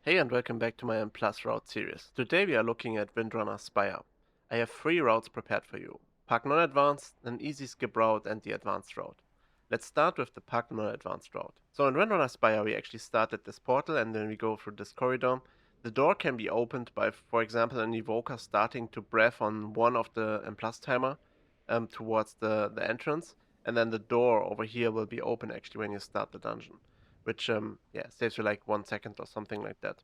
Hey and welcome back to my M Plus route series. Today we are looking at Windrunner Spire. I have 3 routes prepared for you. PUG non-advanced, an easy skip route and the advanced route. Let's start with the PUG non-advanced route. So in Windrunner Spire we actually start at this portal and then we go through this corridor. The door can be opened by, for example, an evoker starting to breath on one of the M Plus timer towards the entrance, and then the door over here will be open actually when you start the dungeon, which saves you like 1 second or something like that.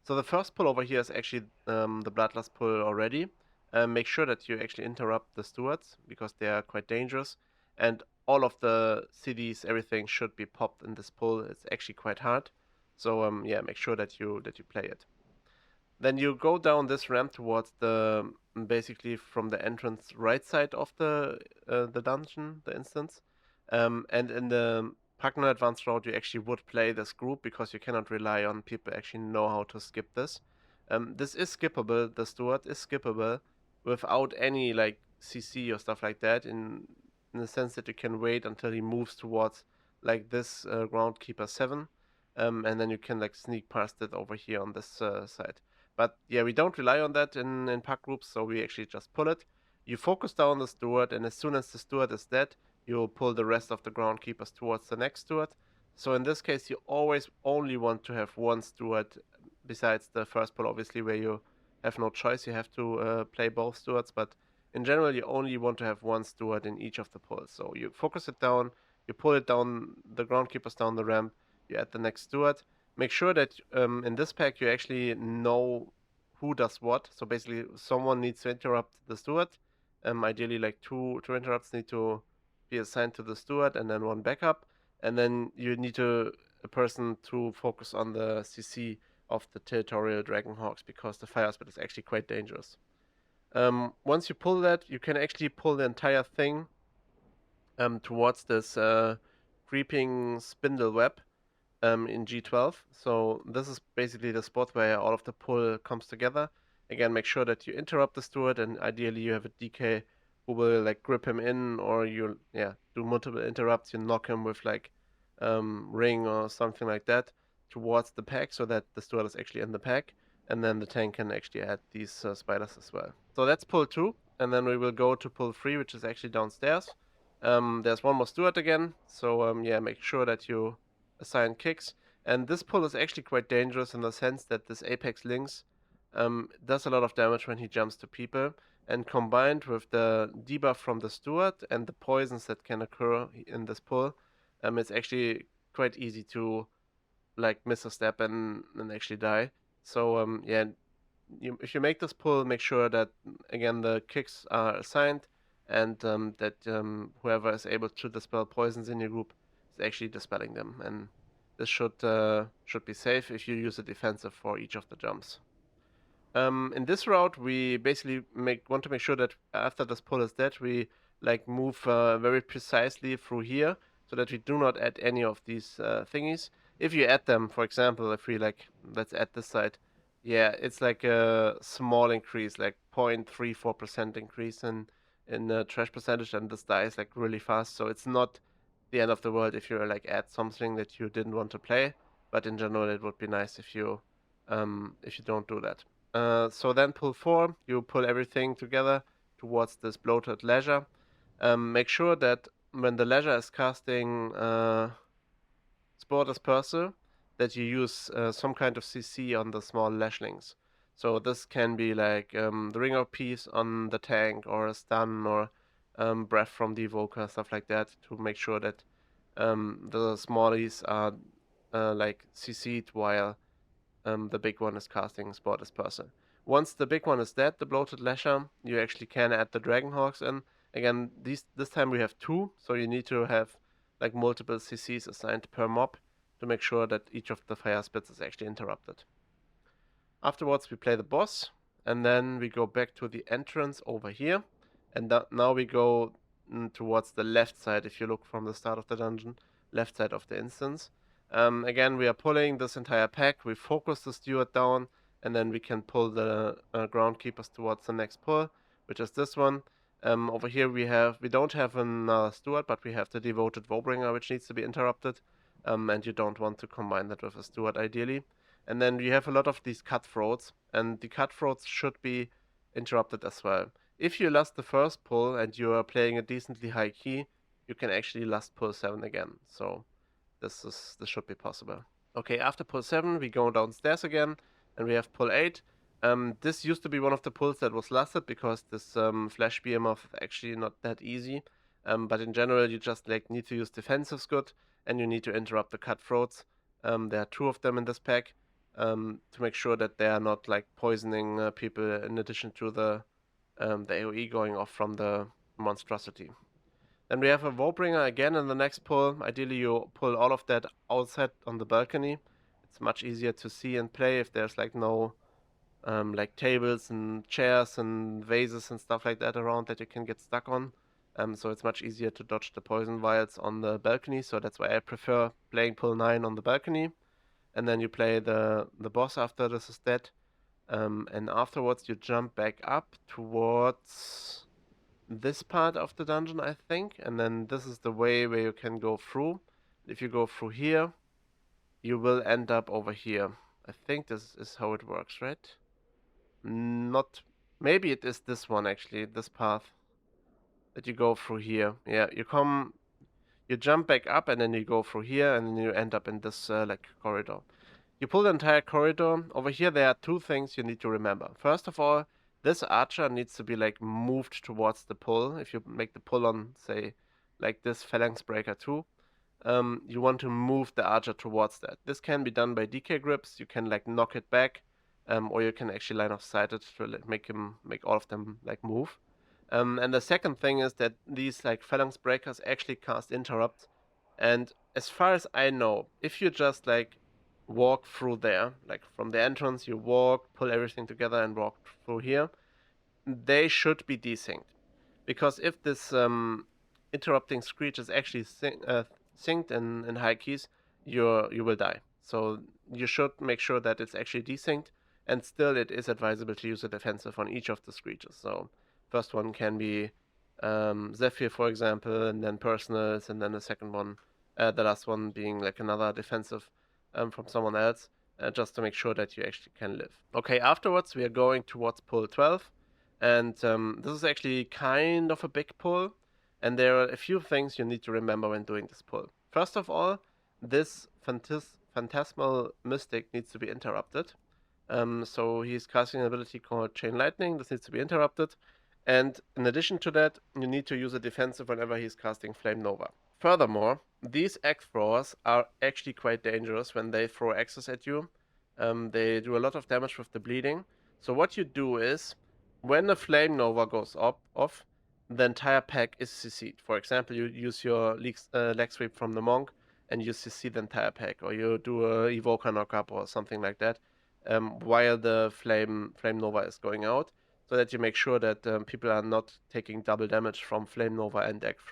So the first pull over here is actually the Bloodlust pull already. Make sure that you actually interrupt the stewards because they are quite dangerous, and all of the CDs, everything should be popped in this pull. It's actually quite hard, so make sure that you play it. Then you go down this ramp towards the basically from the entrance right side of the dungeon, the instance. And in the Pugner Advanced route, you actually would play this group because you cannot rely on people actually know how to skip this. This is skippable. The steward is skippable without any like CC or stuff like that. In the sense that you can wait until he moves towards like this Groundkeeper 7, and then you can like sneak past it over here on this side. But yeah, we don't rely on that in pack groups, so we actually just pull it. You focus down the steward, and as soon as the steward is dead, you'll pull the rest of the groundkeepers towards the next steward. So in this case, you always only want to have one steward, besides the first pull, obviously, where you have no choice. You have to play both stewards, but in general, you only want to have one steward in each of the pulls. So you focus it down, you pull it down, the groundkeepers down the ramp, you add the next steward. Make sure that in this pack you actually know who does what. So basically, someone needs to interrupt the steward. Ideally, like two interrupts need to be assigned to the steward, and then one backup. And then you need a person to focus on the CC of the territorial Dragonhawks because the fire spit is actually quite dangerous. Once you pull that, you can actually pull the entire thing towards this creeping spindle web in G12. So this is basically the spot where all of the pull comes together. Again, make sure that you interrupt the steward, and ideally you have a DK who will like grip him in, or you do multiple interrupts. You knock him with like ring or something like that towards the pack, so that the steward is actually in the pack, and then the tank can actually add these spiders as well. So that's pull 2, and then we will go to pull 3, which is actually downstairs. There's one more steward again, so make sure that you assign kicks. And this pull is actually quite dangerous in the sense that this Apex Lynx does a lot of damage when he jumps to people, and combined with the debuff from the steward and the poisons that can occur in this pull, it's actually quite easy to like miss a step and actually die. So if you make this pull, make sure that again the kicks are assigned, and that whoever is able to dispel poisons in your group is actually dispelling them, and this should be safe if you use a defensive for each of the jumps. In this route, we basically want to make sure that after this pull is dead, we like move very precisely through here, so that we do not add any of these thingies. If you add them, for example, if we like, let's add this side, yeah, it's like a small increase, like 0.34% increase in trash percentage, and this dies like really fast. So it's not the end of the world if you like add something that you didn't want to play, but in general, it would be nice if you don't do that. So then pull 4, you pull everything together towards this bloated leisure. Make sure that when the leisure is casting Spore Dispersal, that you use some kind of CC on the small lashlings. So this can be like the ring of peace on the tank, or a stun, or breath from the evoker, stuff like that, to make sure that the smallies are like CC'd while the big one is casting Spore Dispersal. Once the big one is dead, the bloated lasher, you actually can add the Dragonhawks in. Again, this time we have 2, so you need to have like multiple CCs assigned per mob to make sure that each of the fire spits is actually interrupted. Afterwards, we play the boss, and then we go back to the entrance over here, and now we go towards the left side. If you look from the start of the dungeon, left side of the instance. Again, we are pulling this entire pack. We focus the steward down, and then we can pull the groundkeepers towards the next pull, which is this one. Over here we don't have another steward, but we have the devoted Wowbringer, which needs to be interrupted, and you don't want to combine that with a steward ideally. And then you have a lot of these cutthroats, and the cutthroats should be interrupted as well. If you last the first pull and you are playing a decently high key, you can actually last pull 7 again. So this should be possible. Okay, after pull 7, we go downstairs again, and we have pull 8. This used to be one of the pulls that was lasted because this flash behemoth is actually not that easy. But in general, you just like need to use defensives good, and you need to interrupt the cutthroats. There are 2 of them in this pack to make sure that they are not like poisoning people in addition to the AoE going off from the monstrosity. Then we have a Warbringer again in the next pull. Ideally, you pull all of that outside on the balcony. It's much easier to see and play if there's like no like tables and chairs and vases and stuff like that around that you can get stuck on. So it's much easier to dodge the poison vials on the balcony. So that's why I prefer playing pull 9 on the balcony. And then you play the boss after this is dead. And afterwards you jump back up towards this part of the dungeon, I think. And then this is the way where you can go through. If you go through here, you will end up over here. I think this is how it works, right? Not... Maybe it is this one, actually, this path. That you go through here. Yeah, you jump back up and then you go through here and then you end up in this like corridor. You pull the entire corridor. Over here there are 2 things you need to remember. First of all, this archer needs to be like moved towards the pull. If you make the pull on, say, like this phalanx breaker 2, you want to move the archer towards that. This can be done by DK grips. You can like knock it back, or you can actually line of sight it to like, make all of them like move. And the second thing is that these like phalanx breakers actually cast interrupt. And as far as I know, if you just like walk through there, like from the entrance, you walk, pull everything together and walk through here, they should be desynced. Because if this interrupting screech is actually synced in high keys, you will die. So you should make sure that it's actually desynced, and still it is advisable to use a defensive on each of the screeches. So first one can be Zephyr, for example, and then Personals, and then the second one, the last one being like another defensive from someone else, just to make sure that you actually can live. Okay, afterwards we are going towards pull 12, and this is actually kind of a big pull, and there are a few things you need to remember when doing this pull. First of all, this phantasmal mystic needs to be interrupted. So he's casting an ability called Chain Lightning. This needs to be interrupted. And in addition to that, you need to use a defensive whenever he's casting Flame Nova. Furthermore, these axe throwers are actually quite dangerous when they throw axes at you. They do a lot of damage with the bleeding. So what you do is, when a Flame Nova goes off, the entire pack is CC'd. For example, you use your leg sweep from the monk and you CC the entire pack, or you do a Evoker knockup or something like that, while the Flame Nova is going out, so that you make sure that people are not taking double damage from Flame Nova and axe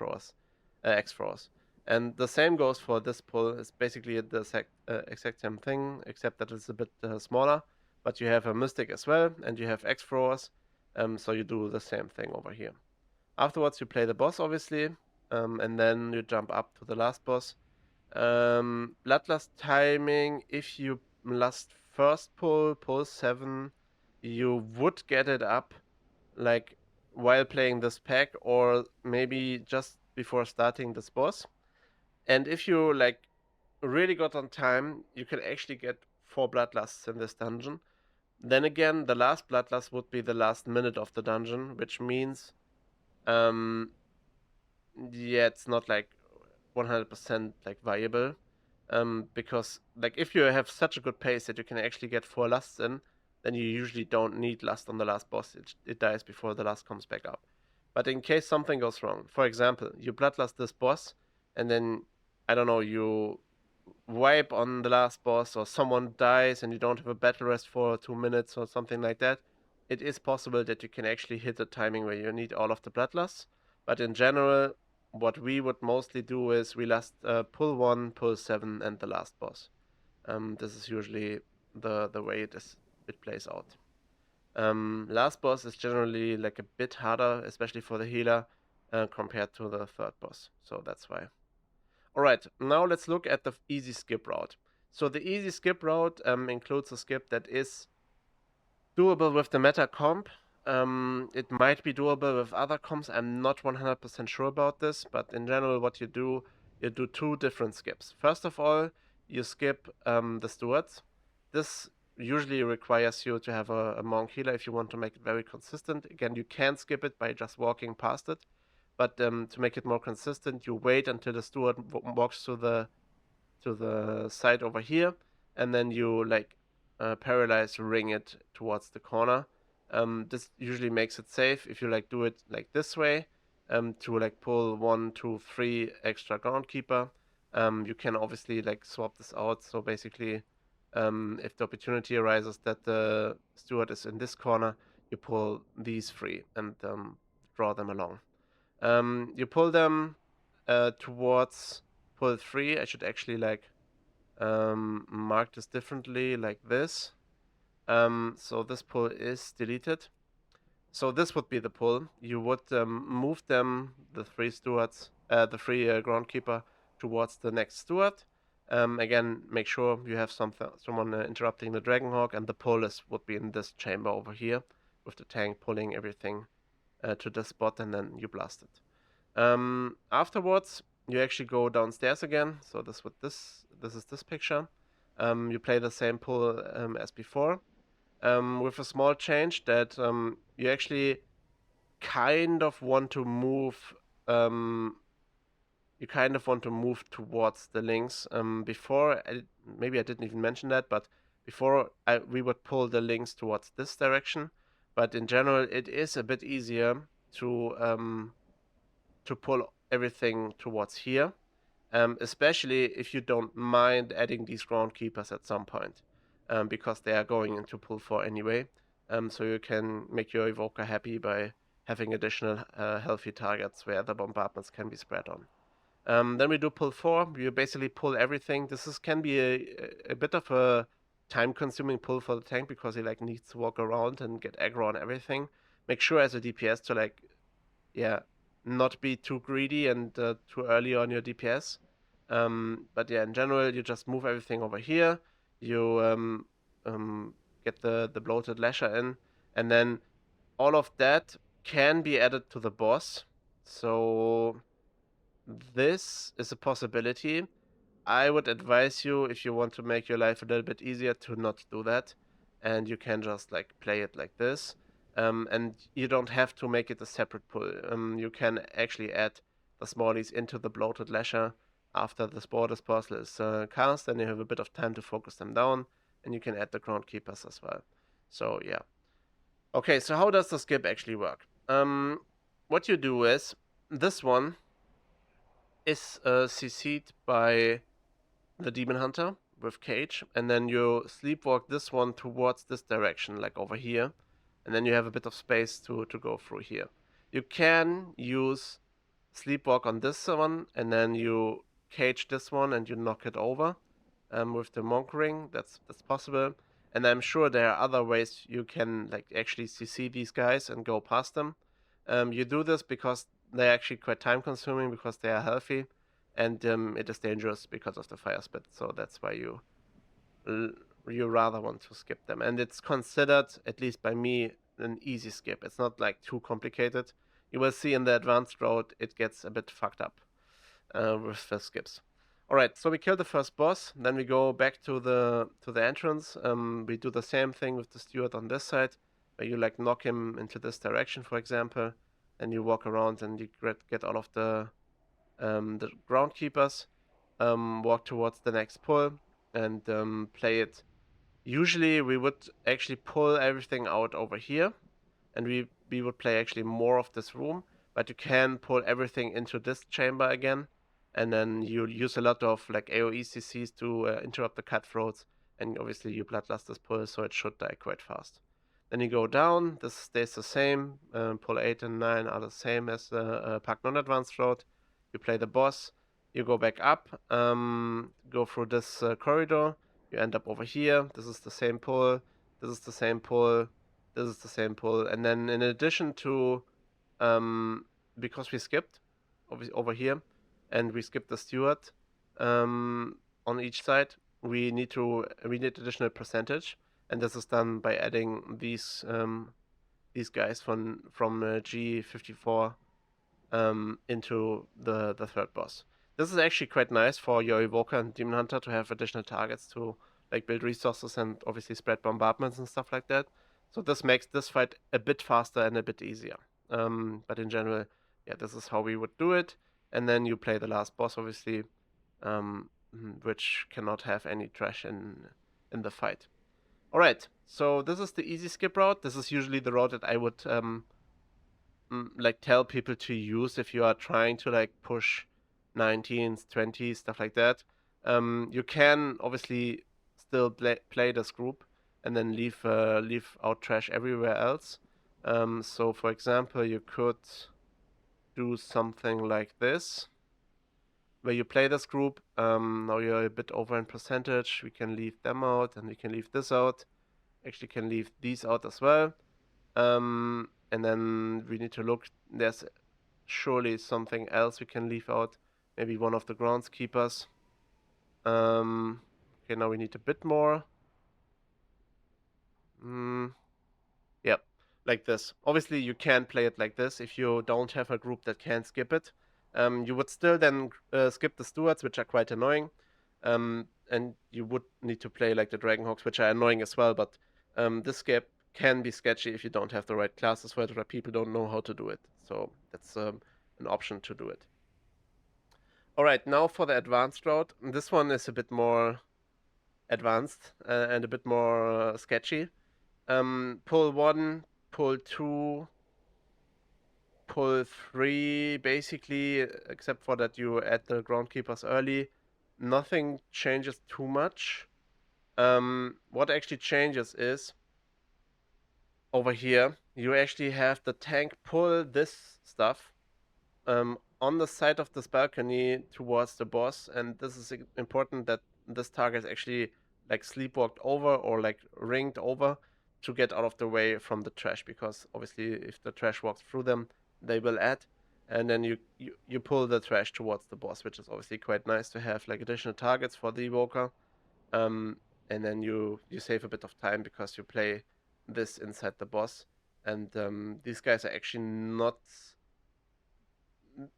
throwers. And the same goes for this pull. It's basically the exact same thing, except that it's a bit smaller. But you have a Mystic as well, and you have axe throwers, so you do the same thing over here. Afterwards, you play the boss, obviously, and then you jump up to the last boss. Bloodlust timing, if you last first pull 7, you would get it up like while playing this pack, or maybe just before starting this boss. And if you like really got on time, you can actually get 4 bloodlusts in this dungeon. Then again, the last bloodlust would be the last minute of the dungeon, which means yeah, it's not like 100% like viable, because like if you have such a good pace that you can actually get 4 lusts in, then you usually don't need lust on the last boss. It dies before the lust comes back up. But in case something goes wrong, for example, you bloodlust this boss, and then, I don't know, you wipe on the last boss, or someone dies and you don't have a battle rest for 2 minutes or something like that, it is possible that you can actually hit a timing where you need all of the bloodlusts. But in general, what we would mostly do is we last pull 1, pull 7, and the last boss. This is usually the way it plays out. Last boss is generally like a bit harder, especially for the healer, compared to the third boss. So that's why. Alright, now let's look at the easy skip route. So the easy skip route includes a skip that is doable with the meta comp. It might be doable with other comps. I'm not 100% sure about this, but in general, what you do two different skips. First of all, you skip the stewards. This usually requires you to have a monk healer if you want to make it very consistent. Again, you can skip it by just walking past it, but to make it more consistent, you wait until the steward walks to the side over here, and then you like paralyze ring it towards the corner. This usually makes it safe if you like do it like this way, to like pull 1, 2, 3 extra groundkeeper. You can obviously like swap this out. So basically, if the opportunity arises that the steward is in this corner, you pull these 3 and draw them along. You pull them towards pull 3. I should actually like mark this differently, like this. So this pull is deleted. So this would be the pull. You would move them, the 3 stewards, the 3 groundkeeper, towards the next steward. Again, make sure you have someone interrupting the Dragonhawk, and the pull would be in this chamber over here, with the tank pulling everything to this spot, and then you blast it. Afterwards, you actually go downstairs again. So this is this picture. You play the same pull as before, with a small change that you actually kind of want to move. You kind of want to move towards the links. Before, maybe I didn't even mention that, but before we would pull the links towards this direction. But in general, it is a bit easier to pull everything towards here, especially if you don't mind adding these groundkeepers at some point, because they are going into pull 4 anyway. So you can make your evoker happy by having additional healthy targets where the bombardments can be spread on. Then we do pull 4. You basically pull everything. Can be a bit of a time-consuming pull for the tank because he like needs to walk around and get aggro on everything. Make sure as a DPS to like, yeah, not be too greedy and too early on your DPS. But yeah, in general, you just move everything over here. You get the bloated lasher in, and then all of that can be added to the boss. So this is a possibility. I would advise you, if you want to make your life a little bit easier, to not do that, and you can just like play it like this. And you don't have to make it a separate pull. You can actually add the smallies into the bloated lasher after the spore dispersal is cast, and you have a bit of time to focus them down, and you can add the groundkeepers as well. So yeah. Okay, so how does the skip actually work? What you do is, this one is CC'd by the Demon Hunter with Cage, and then you sleepwalk this one towards this direction, like over here, and then you have a bit of space to go through here. You can use sleepwalk on this one, and then you cage this one and you knock it over with the monk ring. That's possible, and I'm sure there are other ways you can like actually CC these guys and go past them. You do this because they're actually quite time consuming because they are healthy, and it is dangerous because of the fire spit. So that's why you rather want to skip them, and it's considered, at least by me, an easy skip. It's not like too complicated. You will see in the advanced road it gets a bit fucked up with the skips. All right, so we kill the first boss, then we go back to the entrance. We do the same thing with the steward on this side, where you like knock him into this direction, for example, and you walk around and you get all of the groundkeepers, walk towards the next pull, and play it. Usually we would actually pull everything out over here, and we would play actually more of this room, but you can pull everything into this chamber again, and then you use a lot of like AoE CCs to interrupt the cutthroats, and obviously you bloodlust this pull, so it should die quite fast. Then you go down, this stays the same, pull 8 and 9 are the same as the PUG non-advanced road. You play the boss, you go back up, go through this corridor, you end up over here, this is the same pull, this is the same pull, this is the same pull, and then in addition to, because we skipped over here, and we skipped the steward on each side, we need additional percentage, and this is done by adding these guys from G54 into the third boss. This is actually quite nice for your Evoker and Demon Hunter to have additional targets to like build resources and obviously spread bombardments and stuff like that. So this makes this fight a bit faster and a bit easier. But in general, yeah, this is how we would do it. And then you play the last boss, obviously, which cannot have any trash in the fight. All right, so this is the easy skip route. This is usually the route that I would like tell people to use if you are trying to like push 19s, 20s, stuff like that. You can obviously still play this group and then leave out trash everywhere else. So for example, you could do something like this, where you play this group. Now you're a bit over in percentage. We can leave them out and we can leave this out. Actually, can leave these out as well. And then we need to look. There's surely something else we can leave out. Maybe one of the groundskeepers. Okay, now we need a bit more. Yep, like this. Obviously, you can play it like this if you don't have a group that can skip it. You would still then skip the stewards, which are quite annoying. And you would need to play like the Dragonhawks, which are annoying as well. But this skip can be sketchy if you don't have the right classes for it, or people don't know how to do it. So that's an option to do it. All right, now for the advanced route. This one is a bit more advanced and a bit more sketchy. Pull 1, pull 2, pull 3, basically, except for that you add the groundkeepers early. Nothing changes too much. What actually changes is over here, you actually have the tank pull this stuff on the side of this balcony towards the boss, and this is important that this target is actually like sleepwalked over or like ringed over to get out of the way from the trash, because obviously if the trash walks through them, they will add, and then you pull the trash towards the boss, which is obviously quite nice to have like additional targets for the evoker. And then you save a bit of time because you play this inside the boss, and these guys are actually not.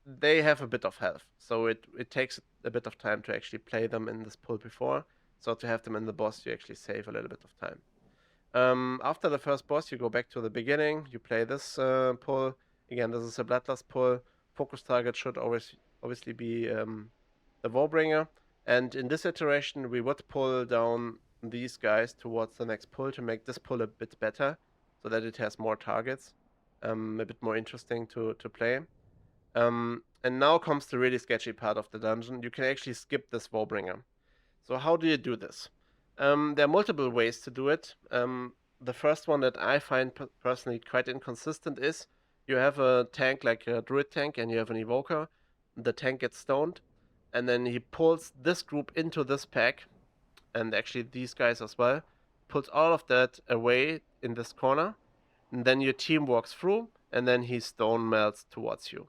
They have a bit of health, so it takes a bit of time to actually play them in this pull before. So to have them in the boss, you actually save a little bit of time. After the first boss, you go back to the beginning. You play this pull again. This is a Bloodlust pull. Focus target should always obviously be the Warbringer. And in this iteration, we would pull down these guys towards the next pull to make this pull a bit better, so that it has more targets, a bit more interesting to play. And now comes the really sketchy part of the dungeon. You can actually skip this Warbringer. So how do you do this? There are multiple ways to do it. The first one that I find personally quite inconsistent is you have a tank like a druid tank and you have an evoker. The tank gets stoned, and then he pulls this group into this pack, and actually these guys as well, pulls all of that away in this corner, and then your team walks through, and then he stone melts towards you.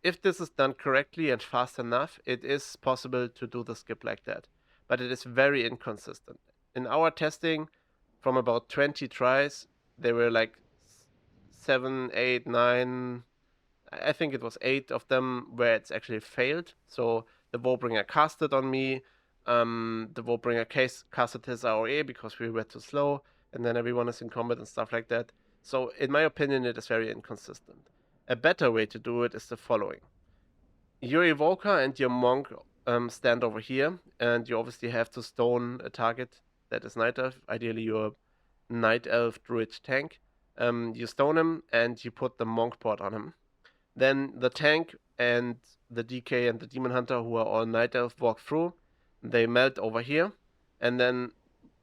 If this is done correctly and fast enough, it is possible to do the skip like that. But it is very inconsistent. In our testing, from about 20 tries, there were like 7, 8, 9, I think it was 8 of them where it's actually failed. So the Warbringer casted on me, the Warbringer casted his AOE because we were too slow, and then everyone is in combat and stuff like that. So in my opinion, it is very inconsistent. A better way to do it is the following. Your evoker and your monk stand over here, and you obviously have to stone a target that is night elf, ideally your night elf druid tank. You stone him and you put the monk port on him. Then the tank and the DK and the demon hunter, who are all night elf, walk through. They melt over here, and then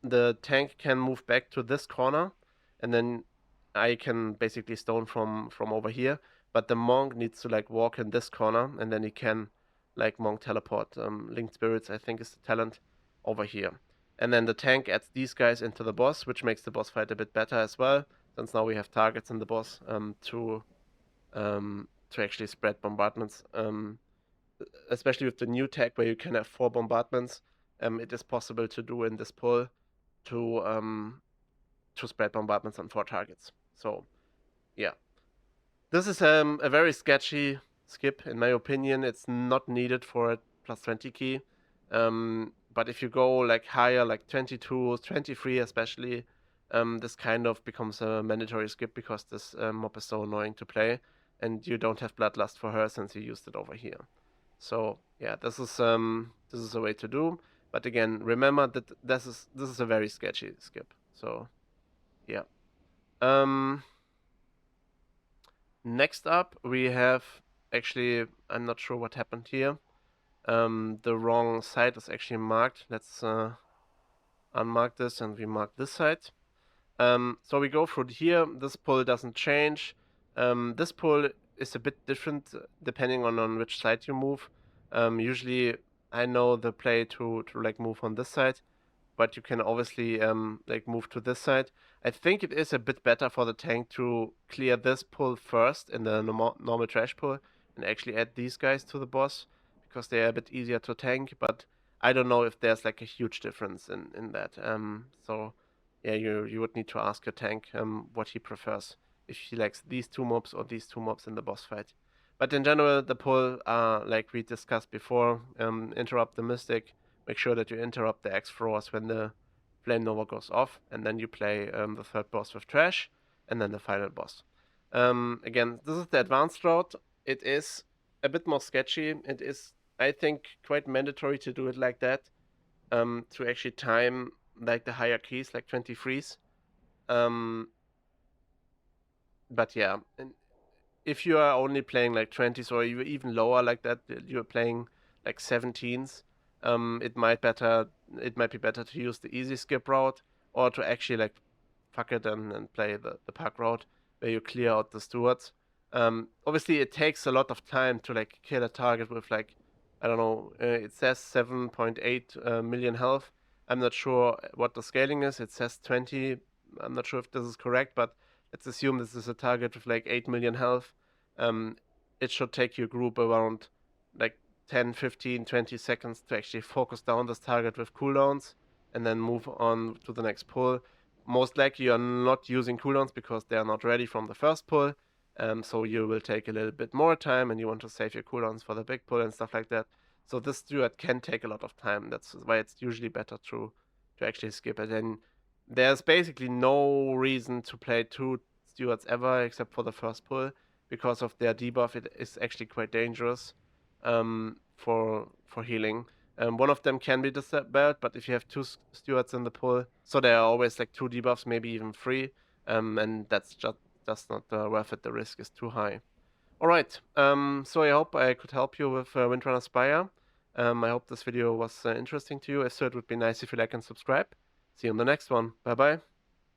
the tank can move back to this corner, and then I can basically stone from over here. But the monk needs to like walk in this corner, and then he can like monk teleport. Linked spirits, I think, is the talent over here. And then the tank adds these guys into the boss, which makes the boss fight a bit better as well, since now we have targets in the boss to actually spread bombardments. Especially with the new tech where you can have 4 bombardments. it is possible to do in this pull to spread bombardments on 4 targets. So yeah, this is a very sketchy skip in my opinion. It's not needed for a plus 20 key. But if you go like higher, like 22, 23 especially, this kind of becomes a mandatory skip because this mob is so annoying to play, and you don't have Bloodlust for her since you used it over here. So yeah, this is a way to do. But again, remember that this is a very sketchy skip. So yeah. Next up we have, actually I'm not sure what happened here. The wrong side is actually marked. Let's unmark this and we mark this side. So we go through here. This pull doesn't change. This pull is a bit different depending on which side you move. Usually I know the play to like move on this side, but you can obviously like move to this side. I think it is a bit better for the tank to clear this pull first in the normal trash pull and actually add these guys to the boss because they are a bit easier to tank, but I don't know if there's like a huge difference in that. So yeah, you would need to ask your tank what he prefers, if he likes these two mobs or these two mobs in the boss fight. But in general, the pull, like we discussed before, interrupt the Mystic, make sure that you interrupt the X throwers when the Flame Nova goes off, and then you play the third boss with Trash, and then the final boss. Again, this is the advanced route. It is a bit more sketchy. It is, I think, quite mandatory to do it like that, to actually time like the higher keys, like 23s. But yeah, and if you are only playing like 20s or even lower like that, you're playing like 17s, it might be better to use the easy skip route or to actually like fuck it and play the PUG route where you clear out the stewards. Obviously it takes a lot of time to like kill a target with like, I don't know, it says 7.8 million health. I'm not sure what the scaling is. It says 20. I'm not sure if this is correct, but let's assume this is a target with like 8 million health. It should take your group around like 10, 15, 20 seconds to actually focus down this target with cooldowns and then move on to the next pull. Most likely you're not using cooldowns because they are not ready from the first pull. So you will take a little bit more time and you want to save your cooldowns for the big pull and stuff like that. So this steward can take a lot of time. That's why it's usually better to actually skip it. And there's basically no reason to play two stewards ever except for the first pull because of their debuff. It is actually quite dangerous for healing. One of them can be disabled, but if you have two stewards in the pull, so there are always like two debuffs, maybe even three, and that's just not worth it. The risk is too high. All right, so I hope I could help you with Windrunner Spire. I hope this video was interesting to you. If so, it would be nice if you like and subscribe. See you on the next one. Bye bye.